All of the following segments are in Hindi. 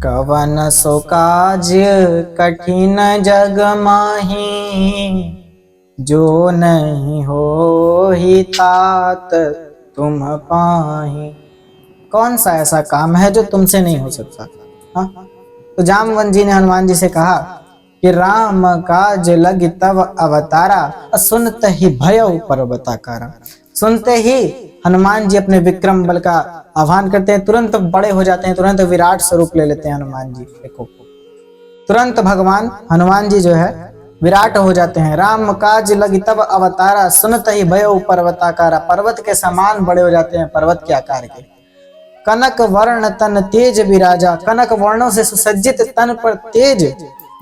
कवन सो काज कठिन जग माही, जो नहीं हो ही तात तुम पाही। कौन सा ऐसा काम है जो तुमसे नहीं हो सकता? हाँ? तो जामवंत जी ने हनुमान जी से कहा कि राम काज लग तव अवतारा, सुनते ही भयउ पर्वताकारा। सुनते ही हनुमान जी अपने विक्रम बल का आह्वान करते हैं, तुरंत बड़े हो जाते हैं, तुरंत विराट स्वरूप ले लेते हैं हनुमान जी। देखो तुरंत भगवान हनुमान जी जो है विराट हो जाते हैं। राम काज लग तब अवतारा, सुनते ही भयउ पर्वताकारा। पर्वत के समान बड़े हो जाते हैं, पर्वत के आकार के। कनक वर्ण तन तेज विराजा, कनक वर्णों से सुसज्जित तन पर तेज,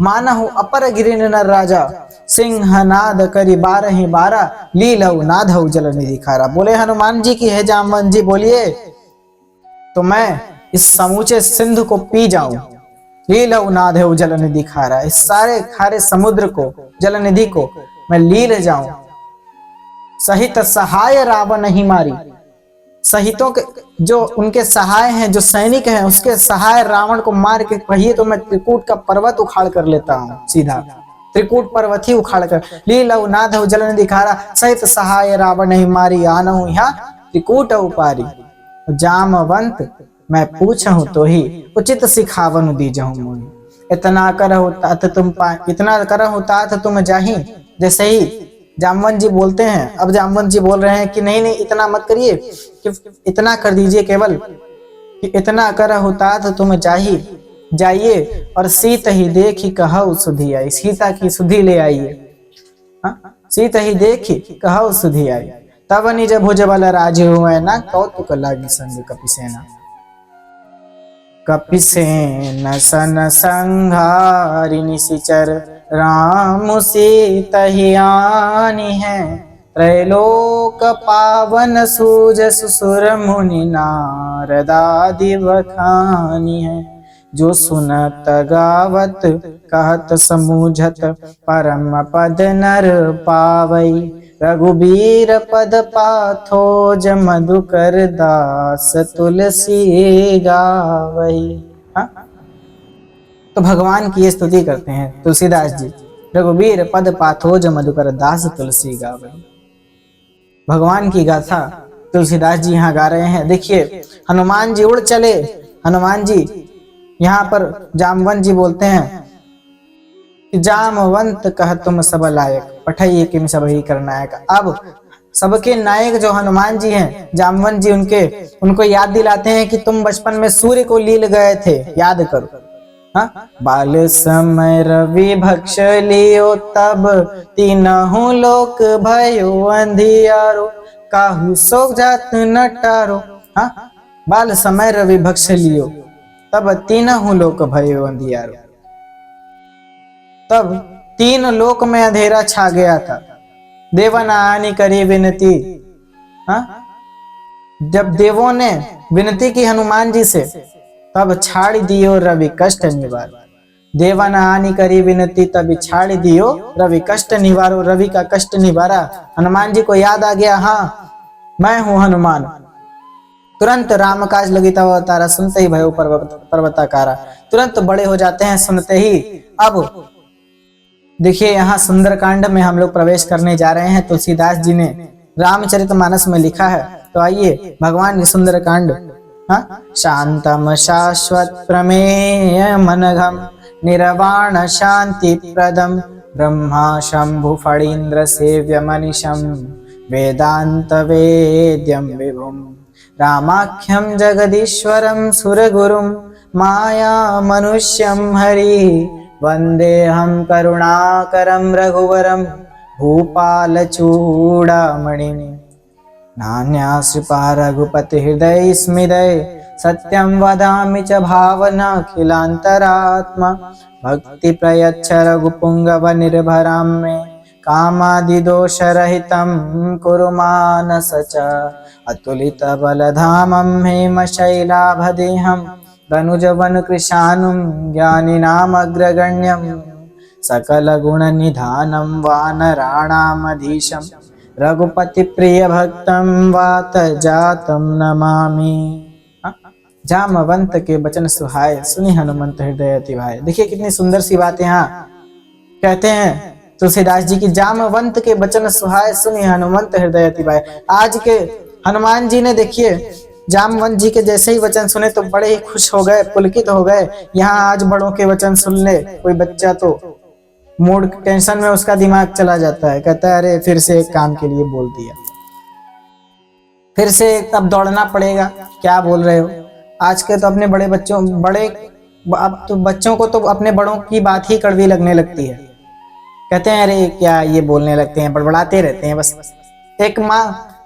मानहु अपर गिरि नर राजा। सिंह नाद करी बारहि बारा, लीलऊ नादहु जल निधि खारा। बोले हनुमान जी की है जामवंत जी बोलिए तो मैं इस समूचे सिंधु को पी जाऊं। लीलऊ नादहु जल निधि खारा, इस सारे खारे समुद्र को, जल निधि को मैं लील जाऊं। सहित सहाय रावण नहीं मारी, सहितों के जो उनके सहाय हैं, जो सैनिक हैं, उसके सहाय रावण को मार के कहिए तो मैं त्रिकूट का पर्वत उखाड़ कर लेता हूँ। सीधा त्रिकूट पर्वत ही उखाड़ कर। लीलऊ नादहु जल निधि खारा, सहित सहाय रावण नहीं मारी, आनहु यहाँ त्रिकूट उपारी। जामवंत मैं पूछहु तो ही, उचित सिखावन दीजहु मोहि। इतना करहु तात तुम पाए, इतना करहु तात तुम जाहि। जैसे ही जामवंत जी बोलते हैं, अब जामवंत जी बोल रहे हैं कि नहीं नहीं इतना मत करिए, कि इतना कर दीजिए केवल कि इतना करहु तात तुम जाहि, जाइए और सीत ही देखी कहऊ सुधी आई। सीता की सुधी ले आइए। सीत ही देखी कहऊ सुधी आई, तब निज भुज बल राज हुए ना, कौतुक लागी संग कपिसेना। कपिसेन सन संघारि निशिचर, राम सीता ही आनी है। त्रैलोक पावन सूज सुर मुनि, नारदादि बखानी है। जो सुनत गावत कहत समूझत, परम पद नर पावई। रघुबीर पद पाथोज, मधुकर दास तुलसी गावई। तो भगवान की ये स्तुति करते हैं तुलसीदास जी। रघुबीर पद पाथोज, मधुकर दास तुलसी गावई। भगवान की गाथा तुलसीदास जी यहाँ गा रहे हैं। देखिए हनुमान जी उड़ चले। हनुमान जी यहाँ पर जामवंत जी बोलते हैं कि जामवंत कह तुम सब लायक, पठाइए कि सब ही कर नायक। अब सबके नायक जो हनुमान जी हैं, जामवंत जी उनको याद दिलाते हैं कि तुम बचपन में सूर्य को लील गए थे, याद करो। बाल समय रवि भक्ष लियो, तब तीनहु लोक भयो अंधियारो। काहू सो जात नटारो। बाल समय रवि भक्ष लियो, तब तीनहु लोक भयो अंधियारो। तब तीन लोक में अंधेरा छा गया था। देवन आनी करी विनती। जब देवों ने विनती की हनुमान जी से, तब छाड़ दियो रवि कष्ट निवार। देवन आनी करी विनती, तब छाड़ दियो रवि कष्ट निवारो। रवि का कष्ट निवारा। हनुमान जी को याद आ गया, हाँ मैं हूं हनुमान। तुरंत राम काज लगी तब अवतारा, सुनते ही भयो पर्वताकारा। तुरंत बड़े हो जाते हैं सुनते ही। अब देखिए यहाँ सुंदरकांड में हम लोग प्रवेश करने जा रहे हैं। तुलसीदास जी ने रामचरितमानस में लिखा है, तो आइए भगवान की सुंदरकांड। शांतम शाश्वत प्रमेय मनघम, निर्वाण शांति प्रदम। ब्रह्मा शंभु फणीन्द्र सेव्य मनीषम, वेदांत वेद्यम विभुम। रामाख्यम जगदीश्वरम सुरगुरुम, माया मनुष्यम हरि। वंदे हम करुणाकरम रघुवरम, भूपाल चूड़ामणि। नान्याश्रिपा रघुपति हृदय स्मिदय, सत्यं वदामि च भावनाखिलान्तरात्मा। भक्ति प्रयच्छ रघुपुंगव निर्भरां मे, कामादिदोषरहितं कुरु मानस च। अतुलित बलधामं हेमशैलाभदेहं, धनुजवन कृशानुम ज्ञानिनाम अग्रगण्यम सकल गुण निधानम वानराणामधीशम रघुपति प्रिय भक्तम वात जातम नमामि। जामवंत के बचन सुहाए सुनि हनुमंत हृदय अति भाए। देखिए कितनी सुंदर सी बात यहाँ कहते हैं तुलसीदास जी की, जामवंत के बचन सुहाए सुनि हनुमंत हृदय अति भाए। आज के हनुमान जी ने देखिए जामवंत जी के जैसे ही वचन सुने तो बड़े ही खुश हो गए, पुलकित हो गए। यहाँ आज बड़ों के वचन सुन ले कोई बच्चा तो मूड टेंशन में उसका दिमाग चला जाता है, कहता है अरे फिर से एक काम के लिए बोल दिया, फिर से अब दौड़ना पड़ेगा, क्या बोल रहे हो। आज के तो अपने बड़े बच्चों अब तो बच्चों को तो अपने बड़ों की बात ही कड़वी लगने लगती है, कहते हैं अरे क्या ये बोलने लगते हैं, बड़बड़ाते रहते हैं बस।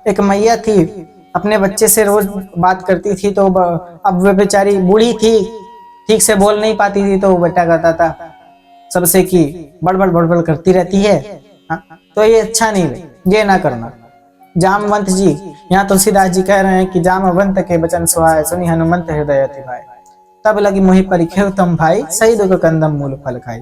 एक मैया थी अपने बच्चे से रोज बात करती थी, तो अब वे बेचारी बूढ़ी थी, ठीक से बोल नहीं पाती थी, तो वो बेटा कहता था सबसे कि बड़बड़ करती रहती है। तो ये अच्छा नहीं है, ये ना करना। जामवंत जी, यहाँ तुलसीदास जी कह रहे हैं कि जामवंत के बचन सुहाए सुनि हनुमंत हृदय अति भाए। तब लगी मोहि परिखेव तम भाई सही दुख कंदम मूल फल खाई।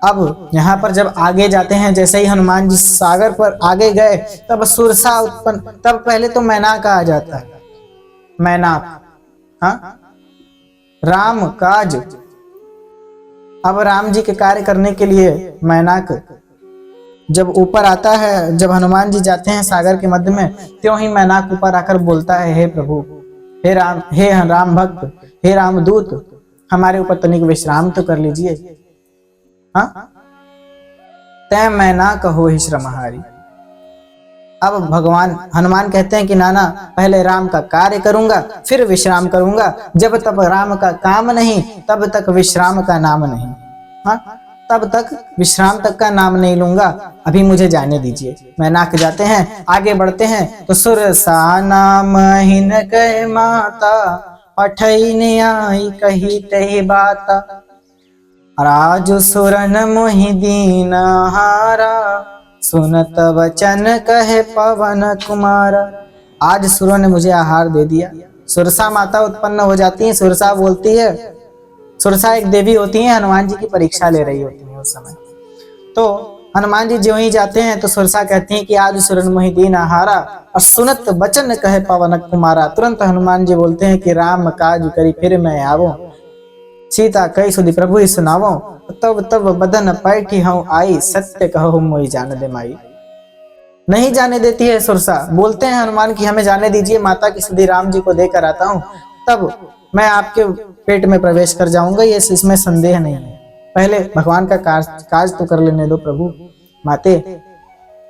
अब यहाँ पर जब आगे जाते हैं, जैसे ही हनुमान जी सागर पर आगे गए तब सुरसा उत्पन्न, तब पहले तो मैनाक आ जाता है, मैनाक, हाँ, राम काज। अब राम जी के कार्य करने के लिए मैनाक जब ऊपर आता है, जब हनुमान जी जाते हैं सागर के मध्य में, त्यों ही मैनाक ऊपर आकर बोलता है हे प्रभु, हे राम भक्त, हे रामदूत, हमारे ऊपर तनिक विश्राम तो कर लीजिए। हाँ, तय मैनाक हो ही श्रमहारी। अब भगवान हनुमान कहते हैं कि नाना पहले राम का कार्य करूंगा फिर विश्राम करूंगा, जब तक राम का काम नहीं तब तक विश्राम का नाम नहीं। हाँ, तब तक विश्राम तक का नाम नहीं लूंगा, अभी मुझे जाने दीजिए। मैनाक जाते हैं, आगे बढ़ते हैं तो सुरसा नाम हिन कह माता पठई ने आई कही तही बाता राज सुरन मोहि दीन हारा सुनत वचन कहे पवन कुमार। आज सुरों ने मुझे आहार दे दिया। सुरसा माता उत्पन्न हो जाती है, सुरसा बोलती है, सुरसा एक देवी होती है, हनुमान जी की परीक्षा ले रही होती है उस समय। तो हनुमान जी ज्यों ही जाते हैं तो सुरसा कहती है कि आज सुरन मोहि दीन आहारा और सुनत वचन कहे पवन कुमारा। तुरंत हनुमान जी बोलते हैं कि राम काज करी फिर मैं आवो, सीता कई सुधि प्रभु ही सुनावो, तब तब बदन पैठी हूँ आई सत्य कहो मोहि जान दे माई। नहीं जाने देती है सुरसा, बोलते हैं हनुमान की हमें जाने दीजिए, माता की सुधि राम जी को देकर आता हूँ, तब मैं आपके पेट में प्रवेश कर जाऊंगा, ये इसमें संदेह नहीं है। पहले भगवान का काज तो कर लेने दो प्रभु माते।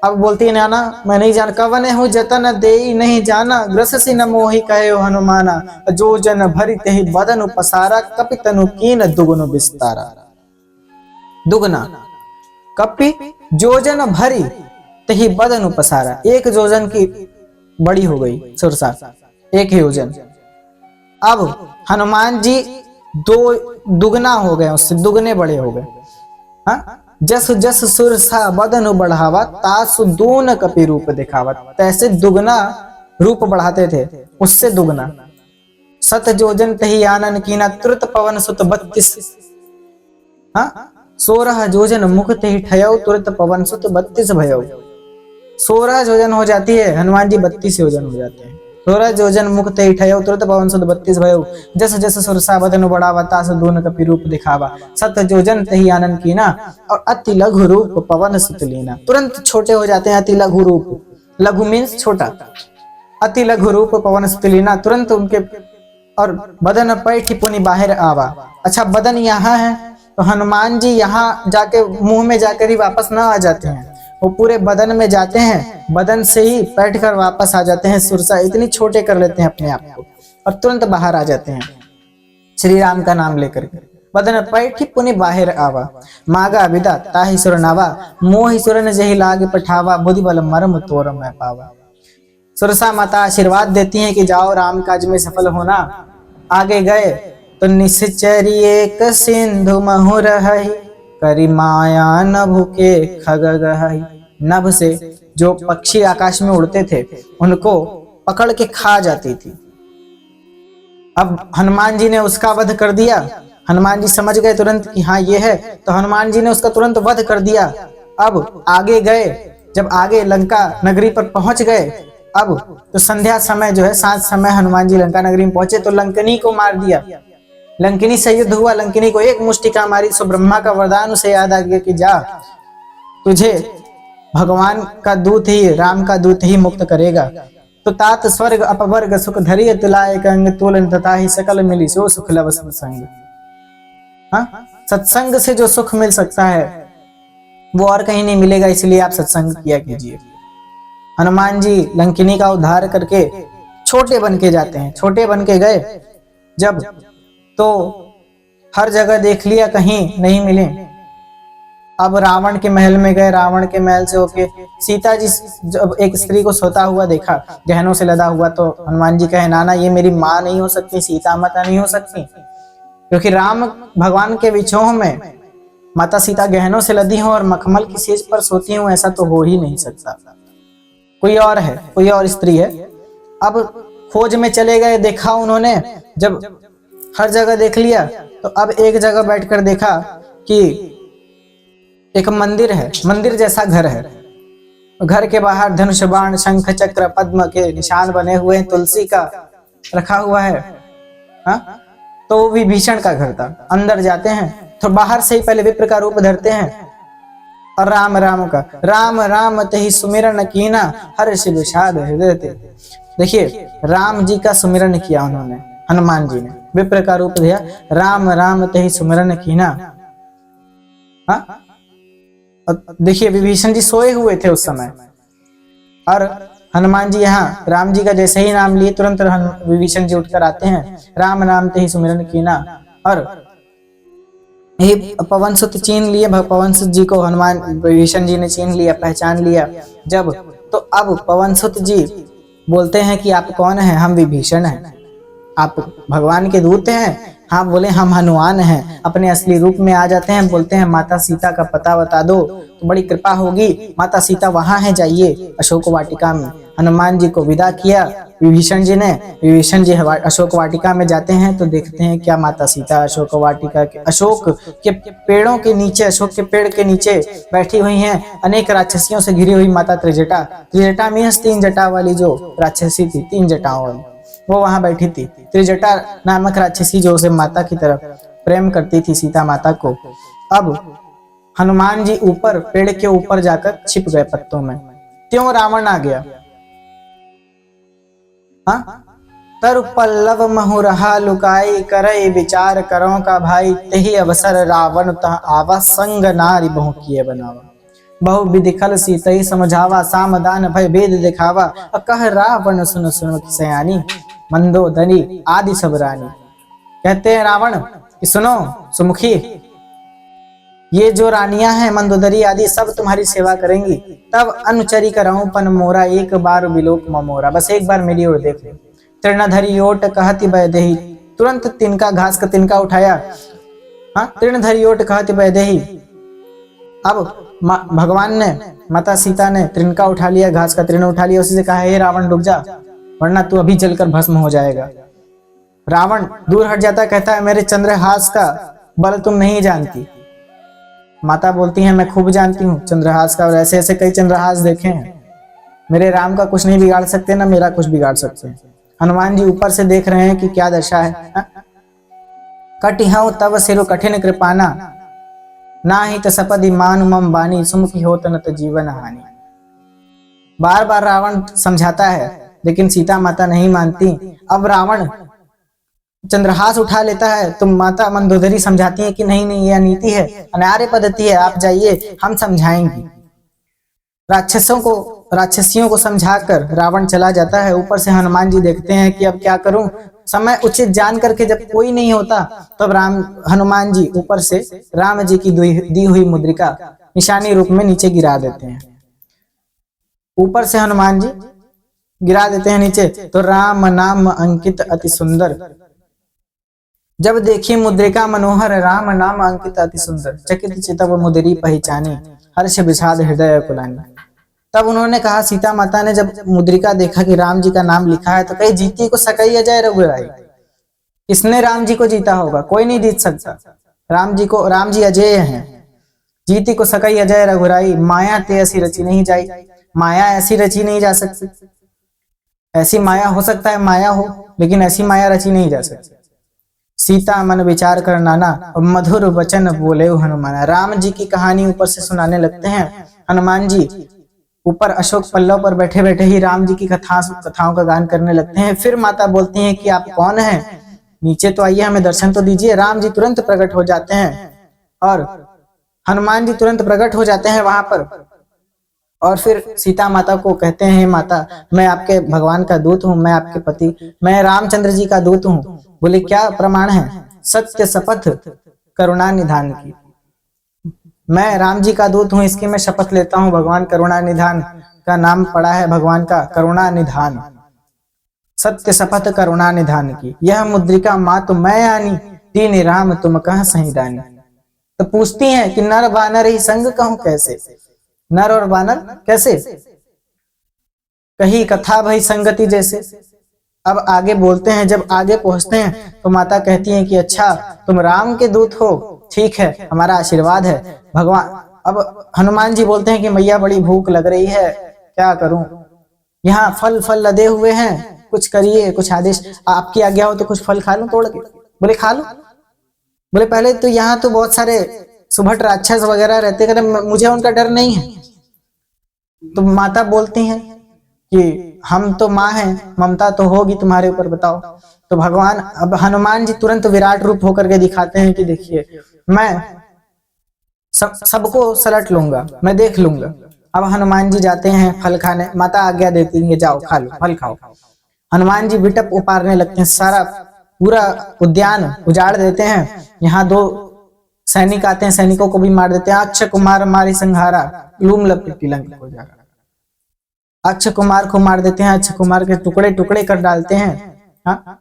अब बोलती है नाना मैं नहीं जान, कवन हो जतन दे नहीं जाना, ग्रस सी न मोहि कहे हनुमाना, जो जन भरी तेहि बदन पसारा, कपि तनु कीन दुगुन विस्तारा। दुगना कपि जोजन भरी तेहि बदन पसारा, एक जोजन की बड़ी हो गई सुरसा, एक योजन। अब हनुमान जी दुगना हो गए, उससे दुगने बड़े हो गए। हाँ, जस जस सुरसा बदन बढ़ावा तासु दून कपि रूप दिखावा, तैसे दुगना रूप बढ़ाते थे, उससे दुगना। सत जोजन तही आनन कीना तुरत पवन सुत 32, हाँ 16 जोजन मुख तही ठयौ तुरत पवन सुत 32 भयौ। 16 जोजन हो जाती है, हनुमान जी 32 योजन हो जाते हैं। 16 जोजन मुख तही ठयौ तुरत पवन सुत 32 भयौ, जस जस सुरसा बदन बढ़ावा तास दून कपि रूप दिखावा, सत जोजन तही आनन कीना और अति लघु रूप पवन सुत लीना। तुरंत छोटे हो जाते हैं, अति लघु रूप, लघु मीन्स छोटा, अति लघु रूप पवन सुत लीना, तुरंत उनके और बदन पैठी पुनि बाहर आवा। अच्छा, बदन यहाँ है तो हनुमान जी यहाँ जाके मुंह में जाकर ही वापस ना आ जाते हैं, वो पूरे बदन में जाते हैं, बदन से ही बैठ कर वापस आ जाते हैं। सुरसा इतनी छोटे कर लेते हैं अपने आप को और तुरंत बाहर आ जाते हैं श्री राम का नाम लेकर के। बदन पैठी पुनि बाहर आवा, मागा विदा ताहि सुर नावा, मोहि सुरन जहि लाग पठावा, बुद्धि बल मर्म तोर मैं पावा। सुरसा माता आशीर्वाद देती हैं कि जाओ राम काज में सफल होना। आगे गए तो निश्चरी एक सिंधु महु रहहि, करी माया नभ के खग गहहि। नभ से जो पक्षी आकाश में उड़ते थे उनको पकड़ के खा जाती थी। अब हनुमान जी ने उसका वध कर दिया। हनुमान जी समझ गए तुरंत कि हाँ ये है, तो हनुमान जी ने उसका तुरंत वध कर दिया। अब आगे गए, जब आगे लंका नगरी पर पहुंच गए, अब तो संध्या समय जो है, सांझ समय हनुमान जी लंका नगरी में पहुंचे तो लंकनी को मार दिया। लंकिनी से युद्ध हुआ, लंकिनी को एक मुष्टिका मारी। सो ब्रह्मा का वरदान उसे याद आ गया कि जा, तुझे भगवान का दूत ही, राम का दूत ही मुक्त करेगा। तो तात स्वर्ग अपवर्ग सुख धरिय तुलाय कंग तुलन तथा ही सकल मिली सो सुख लव सत्संग। हाँ, सत्संग से जो सुख मिल सकता है वो और कहीं नहीं मिलेगा, इसलिए आप सत्संग किया कीजिए। हनुमान जी लंकिनी का उद्धार करके छोटे बन के जाते हैं। छोटे बन के गए जब, तो हर जगह देख लिया, कहीं नहीं मिले। अब रावण के महल में गए। रावण के महल से होके सीता जी, जब एक स्त्री को सोता हुआ देखा, गहनों से लदा हुआ, तो हनुमान जी कहे नाना ये मेरी माँ नहीं हो सकती, सीता माता नहीं हो सकती, क्योंकि राम भगवान के विछोह में माता सीता गहनों से लदी हो और मखमल की सेज पर सोती हूँ, ऐसा तो हो ही नहीं सकता। कोई और है, कोई और स्त्री है। अब खोज में चले गए, देखा उन्होंने, जब हर जगह देख लिया तो अब एक जगह बैठकर देखा कि एक मंदिर है, मंदिर जैसा घर है। घर के बाहर धनुष बाण शंख चक्र पद्म के निशान बने हुए हैं, तुलसी का रखा हुआ है। हाँ, तो वो विभीषण का घर था। अंदर जाते हैं तो बाहर से ही पहले विप्र का रूप धरते हैं और राम राम का, राम राम तेहि सुमिरन कीना हर्ष विषाद हृदय ते। देखिए, राम जी का सुमिरन किया उन्होंने, हनुमान जी ने विप्र का रूप दिया, राम राम तेहि सुमिरन कीना। हाँ, देखिए विभीषण जी सोए हुए थे उस समय, और हनुमान जी यहाँ राम जी का जैसे ही नाम लिए तुरंत विभीषण जी उठकर आते हैं, राम नाम ते ही सुमिरन कीना। और ये पवन सुत चीन लिए, पवन सुत जी को हनुमान विभीषण जी ने चीन लिया, पहचान लिया जब, तो अब पवन सुत जी बोलते हैं कि आप कौन हैं? हम विभीषण हैं, आप भगवान के दूत हैं। हाँ, बोले हम हनुमान हैं। अपने असली रूप में आ जाते हैं, बोलते हैं माता सीता का पता बता दो तो बड़ी कृपा होगी। माता सीता वहां है, जाइए अशोक वाटिका में। हनुमान जी को विदा किया विभीषण जी ने। विभीषण जी अशोक वाटिका में जाते हैं तो देखते हैं क्या माता सीता अशोक वाटिका के, अशोक के पेड़ों के नीचे, अशोक के पेड़ के नीचे बैठी हुई हैं। अनेक राक्षसियों से घिरी हुई माता त्रिजटा, त्रिजटा मीन्स 3 जटा वाली जो राक्षसी थी, 3 जटाओं वाली, वो वहां बैठी थी। त्रिजटा नामक राक्षसी जो उसे माता की तरफ प्रेम करती थी, सीता माता को। अब हनुमान जी ऊपर, पेड़ के ऊपर जाकर छिप गए पत्तों में। त्यों रावण आ गया। हाँ, तरु पल्लव महु रहा लुकाई, करई विचार करो का भाई, तेहि अवसर रावण तह आवा, संग नारी बहु किए बनावा। बहु विधि खल सीतई समझावा, सामदान भय भेद दिखावा, कह रावण सुन सुन की सयानी, मंदोदरी आदि सब रानी। कहते हैं रावण कि सुनो सुमुखी, ये जो रानियां हैं मंदोदरी आदि सब तुम्हारी सेवा करेंगी। तब अनुचरी कराऊं पन मोरा, एक बार विलोक ममोरा। बस एक बार मेरी ओर देख लो। तृणधरी ओट कहति वैदेही, तुरंत तिनका, घास का तिनका उठाया। हाँ, तृणधरी ओट कहति वैदेही। अब भगवान ने, माता सीता ने तिनका उठा लिया, घास का तृण उठा लिया, उसी से कहा हे रावण रुक जा, वरना तू अभी जलकर भस्म हो जाएगा। रावण दूर हट जाता, कहता है मेरे चंद्रहास का बल तुम नहीं जानती। माता बोलती है मैं खूब जानती हूँ चंद्रहास का, और ऐसे ऐसे कई चंद्रहास देखे हैं। मेरे राम का कुछ नहीं बिगाड़ सकते, ना मेरा कुछ बिगाड़ सकते हैं। हनुमान जी ऊपर से देख रहे हैं कि क्या दशा है। कटिहउ तब सिरु कठिन कृपाना, ना ही तपदि मानु मम बानी, सुमुखी होत न त जीवन हानि। बार बार रावण समझाता है, लेकिन सीता माता नहीं मानती। अब रावण चंद्रहास उठा लेता है तो माता मंदोदरी समझाती है कि नहीं नहीं, यह नीति है, अनार्य पद्धति है, आप जाइए, हम समझाएंगे। राक्षसियों को समझाकर रावण चला जाता है। ऊपर से हनुमान जी देखते हैं कि अब क्या करूं। समय उचित जान करके जब कोई नहीं होता तब हनुमान जी ऊपर से राम जी की दी हुई मुद्रिका निशानी रूप में नीचे गिरा देते हैं। ऊपर से हनुमान जी गिरा देते हैं नीचे, तो राम नाम अंकित अति सुंदर। जब देखी मुद्रिका मनोहर, राम नाम अंकित अति सुंदर, चकित चितव मुद्री पहचानी, हर्ष विषाद हृदय कुलानी। तब उन्होंने कहा, सीता माता ने जब मुद्रिका देखा कि राम जी का नाम लिखा है, तो कहीं जीती को सकई अजय रघुराई, किसने राम जी को जीता होगा? कोई नहीं जीत सकता राम जी अजेय हैं। जीती को सकई अजय रघुराई, माया ते ऐसी रची नहीं जाई। माया ऐसी रची नहीं जा सकती। ऐसी माया हो सकता है माया हो, लेकिन ऐसी माया रची नहीं जा सकती। सीता मन विचार कर नाना, और मधुर वचन बोले हनुमाना। राम जी की कहानी ऊपर से सुनाने लगते हैं हनुमान जी। ऊपर अशोक पल्लव पर बैठे बैठे ही राम जी की कथाओं का गान करने लगते हैं। फिर माता बोलती हैं कि आप कौन हैं? नीचे तो आइए, हमें दर्शन तो दीजिए। राम जी तुरंत प्रकट हो जाते हैं और हनुमान जी तुरंत प्रकट हो जाते हैं वहां पर, और फिर सीता माता को कहते हैं, माता मैं आपके भगवान का दूत हूँ, मैं आपके पति, मैं रामचंद्र जी का दूत हूँ। बोले क्या प्रमाण है? सत्य शपथ करुणा निधान की। मैं राम जी का दूत हूँ, इसकी मैं शपथ लेता हूँ। भगवान करुणा निधान का नाम पड़ा है भगवान का, करुणा निधान। सत्य शपथ करुणा निधान की, यह मुद्रिका मात मैं आनी, दीन राम तुम कह सहीदानी। तो पूछती हैं कि नर बानर ही संग कहूं कैसे? नर और बानर कैसे? कही कथा भई संगति जैसे। अब आगे बोलते हैं, जब आगे पहुंचते हैं तो माता कहती हैं कि अच्छा तुम राम के दूत हो, ठीक है, हमारा आशीर्वाद है। भगवान, अब हनुमान जी बोलते हैं कि मैया बड़ी भूख लग रही है, क्या करूं? यहाँ फल फल लदे हुए हैं, कुछ करिए, कुछ आदेश, आपकी आज्ञा हो तो कुछ फल खा लूं तोड़ के। बोले खा लो। बोले पहले तो यहाँ तो बहुत सारे सुभट राक्षस वगैरह रहते, कहते मुझे उनका डर नहीं है। तो माता बोलती हैं कि हम तो माँ हैं, ममता तो होगी तुम्हारे ऊपर, बताओ। तो भगवान, अब हनुमान जी तुरंत विराट रूप होकर के दिखाते हैं कि देखिए मैं सबको सलट लूंगा, मैं देख लूंगा। अब हनुमान जी जाते हैं फल खाने, माता आज्ञा देती है जाओ खा लो, फल खाओ। हनुमान जी बिटप उपारने लगते हैं, सारा पूरा उद्यान उजाड़ देते हैं। यहाँ 2 सैनिक आते हैं, सैनिकों को भी मार देते हैं। अक्षय कुमार मारी संहारा, लूम लपेटी लंका को जाकर। अक्षय कुमार को मार देते हैं, अक्षय कुमार के टुकड़े टुकड़े कर डालते हैं, हाँ,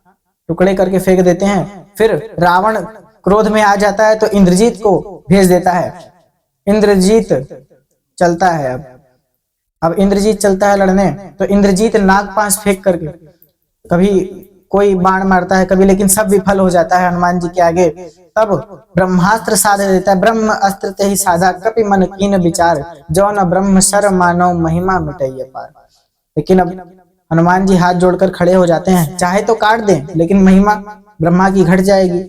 टुकड़े करके फेंक देते हैं। फिर रावण क्रोध में आ जाता है तो इंद्रजीत को भेज देता है। इंद्रजीत चलता है, अब इंद्रजीत चलता है लड़ने, तो इंद्रजीत नागपाश फेंक करके कभी कोई बाण मारता है कभी, लेकिन सब विफल हो जाता है हनुमान जी के आगे। तब ब्रह्मास्त्र साध देता है, ब्रह्म अस्त्र ते ही साधा, कपि मन कीन विचार, जो न ब्रह्म शर मानव महिमा मिटैया पार। लेकिन अब हनुमान जी हाथ जोड़कर खड़े हो जाते हैं, चाहे तो काट दें लेकिन महिमा ब्रह्मा की घट जाएगी,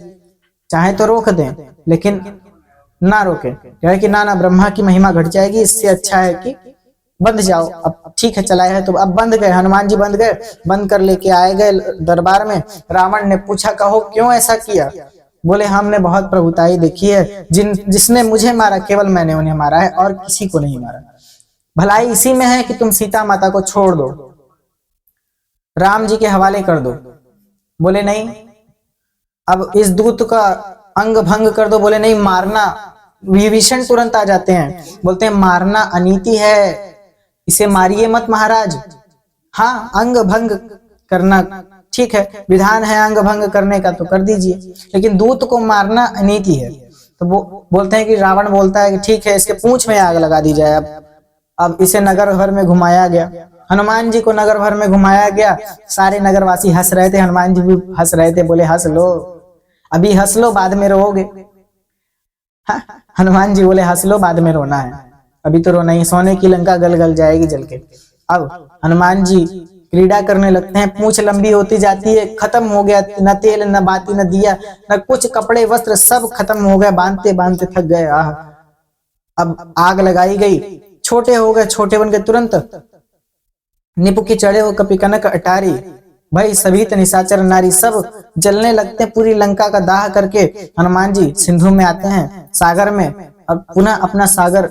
चाहे तो रोक दें लेकिन ना रोके, कहे कि ना ब्रह्मा की महिमा घट जाएगी, इससे अच्छा है कि बंध जाओ। अब ठीक है चलाए है तो अब बंध गए, हनुमान जी बंध गए, बंद कर लेके आए गए दरबार में। रावण ने पूछा कहो क्यों ऐसा किया? बोले हमने बहुत प्रभुताई देखी है, जिसने मुझे मारा केवल मैंने उन्हें मारा है और किसी को नहीं मारा। भलाई इसी में है कि तुम सीता माता को छोड़ दो, राम जी के हवाले कर दो। बोले नहीं। अब इस दूत का अंग भंग कर दो। बोले नहीं, मारना। विभीषण तुरंत आ जाते हैं, बोलते हैं मारना अनीति है, इसे मारिए मत महाराज। हाँ, अंग भंग करना ठीक है, विधान है अंग भंग करने का तो कर दीजिए, लेकिन दूत को मारना अनीति है। तो वो बोलते हैं कि रावण बोलता है कि ठीक है इसके पूंछ में आग लगा दी जाए। अब इसे नगर भर में घुमाया गया, हनुमान जी को नगर भर में घुमाया गया। सारे नगरवासी हंस रहे थे, हनुमान जी भी हंस रहे थे। बोले हंस लो, अभी हंस लो, बाद में रोओगे। हाँ, हनुमान जी बोले हंस लो, बाद में रोना है, अभी तो रोना ही, सोने की लंका गल गल जाएगी जल के। अब हनुमान जी क्रीड़ा करने लगते हैं, पूंछ लंबी होती जाती है, खत्म हो गया, न तेल न बाती न दिया न कुछ, कपड़े वस्त्र सब खत्म हो गए, बांधते बांधते थक गए। अब आग लगाई गई, छोटे हो गए, छोटे बन गए तुरंत। निपु की चढ़े हो कपि कनक अटारी, भाई सभी निशाचर नारी, सब जलने लगते हैं, पूरी लंका का दाह करके हनुमान जी सिंधु में आते हैं, सागर में। अब पुनः अपना सागर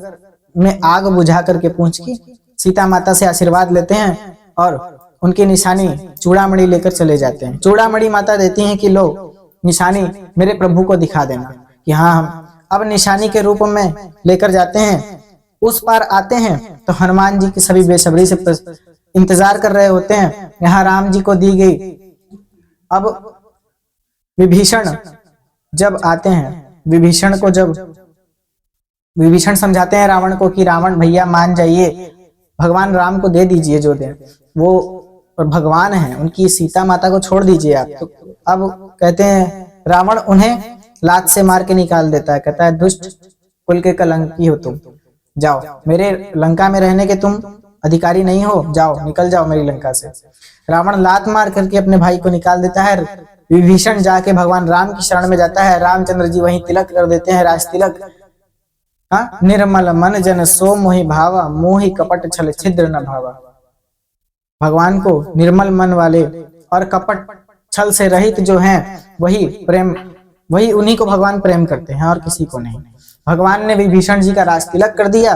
में आग बुझा करके पूछ की सीता माता से आशीर्वाद लेते हैं और उनकी निशानी चूड़ामणि लेकर चले जाते हैं। चूड़ामणि माता देती हैं कि लो निशानी मेरे प्रभु को दिखा देना, कि हाँ हम अब निशानी के रूप में लेकर जाते हैं। उस पार आते हैं तो हनुमान जी की सभी बेसब्री से इंतजार कर रहे होते हैं, यहाँ राम जी को दी गई। अब विभीषण जब आते हैं, विभीषण समझाते हैं रावण को कि रावण भैया मान जाइए, भगवान राम को दे दीजिए जो दे, वो और भगवान है, उनकी सीता माता को छोड़ दीजिए आप। तो अब कहते हैं रावण उन्हें लात से मार के निकाल देता है, कहता है दुष्ट कुल के कलंकी हो तुम, जाओ मेरे लंका में रहने के तुम अधिकारी नहीं हो, जाओ निकल जाओ मेरी लंका से। रावण लात मार करके अपने भाई को निकाल देता है। विभीषण जाके भगवान राम की शरण में जाता है, रामचंद्र जी वहीं तिलक कर देते हैं, राज तिलक। हाँ, निर्मल मन जन सो मोहि भावा, मोहि कपट छल छिद्र न भावा। भगवान को निर्मल मन वाले और कपट छल से रहित जो हैं वही प्रेम, वही उन्हीं को भगवान प्रेम करते हैं और किसी को नहीं। भगवान ने विभीषण जी का राज तिलक कर दिया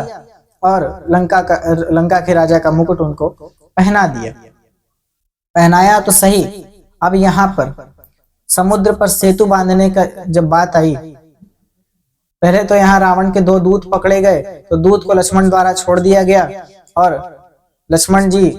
और लंका के राजा का मुकुट उनको पहना दिया। पहनाया तो सही, अब यहाँ पर समुद्र पर सेतु बांधने का जब बात आई, पहले तो यहाँ रावण के 2 दूत पकड़े गए, तो दूत को लक्ष्मण द्वारा छोड़ दिया गया और लक्ष्मण जी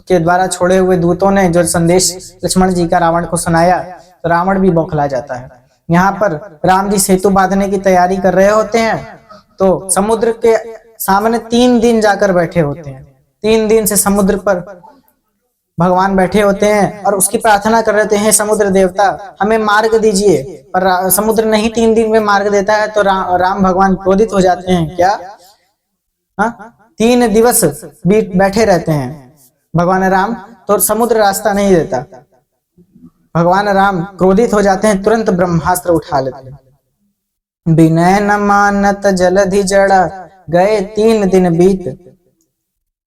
के द्वारा छोड़े हुए दूतों ने जो संदेश लक्ष्मण जी का रावण को सुनाया, तो रावण भी बौखला जाता है। यहाँ पर राम जी सेतु बांधने की तैयारी कर रहे होते हैं, तो समुद्र के सामने 3 दिन जाकर बैठे होते हैं। 3 दिन से समुद्र पर भगवान बैठे होते हैं और उसकी प्रार्थना कर रहे हैं, समुद्र देवता हमें मार्ग दीजिए। पर समुद्र नहीं 3 दिन में मार्ग देता है, तो राम भगवान क्रोधित हो जाते हैं। क्या 3 दिवस बैठे रहते हैं भगवान राम, तो समुद्र रास्ता नहीं देता। भगवान राम क्रोधित हो जाते हैं, तुरंत ब्रह्मास्त्र उठा लेते हैं। विनय न मानत जलधि जड़ गए 3 दिन बीत,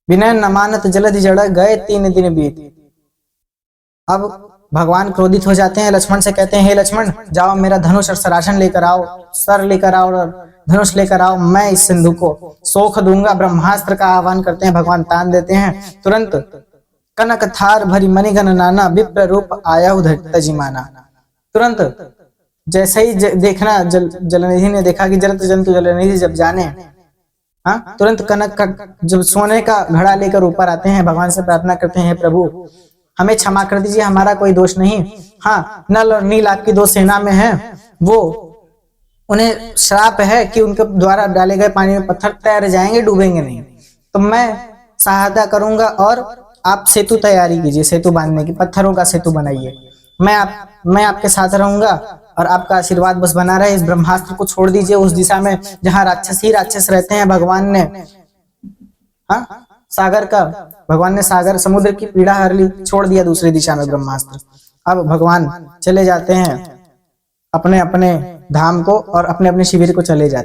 विनय न मानत जलधि जड़ गए 3 दिन बीत। अब भगवान क्रोधित हो जाते हैं, लक्ष्मण से कहते हैं हे लक्ष्मण जाओ मेरा धनुष और सरासन लेकर आओ, सर लेकर आओ और धनुष लेकर आओ, मैं इस सिंधु को सोख दूंगा। ब्रह्मास्त्र का आह्वान करते हैं, भगवान तान देते हैं। तुरंत कनक थार भरी मणिगण नाना, विप्र रूप आया तजिमाना। तुरंत जैसे ही देखना जलनिधि ने देखा कि जलत जंतु जलनिधि जब जाने, हाँ, तुरंत कनक का जब सोने का घड़ा लेकर ऊपर आते हैं, भगवान से प्रार्थना करते हैं प्रभु हमें क्षमा कर दीजिए, हमारा कोई दोष नहीं। हाँ, नल और नील आपकी 2 सेना में हैं, वो उन्हें श्राप है कि उनके द्वारा डाले गए पानी में पत्थर तैर जाएंगे, डूबेंगे नहीं। तो मैं सहायता करूंगा और आप सेतु तैयारी कीजिए, सेतु बांधने की, पत्थरों का सेतु बनाइए। मैं आपके साथ रहूंगा और आपका आशीर्वाद बस बना रहे। इस ब्रह्मास्त्र को छोड़ दीजिए उस दिशा में जहां राक्षस ही राक्षस रहते हैं। भगवान ने भगवान ने सागर समुद्र की पीड़ा हर ली, छोड़ दिया दूसरी दिशा में ब्रह्मास्त्र। अब भगवान चले जाते हैं अपने अपने धाम को और अपने अपने शिविर को चले जाते हैं।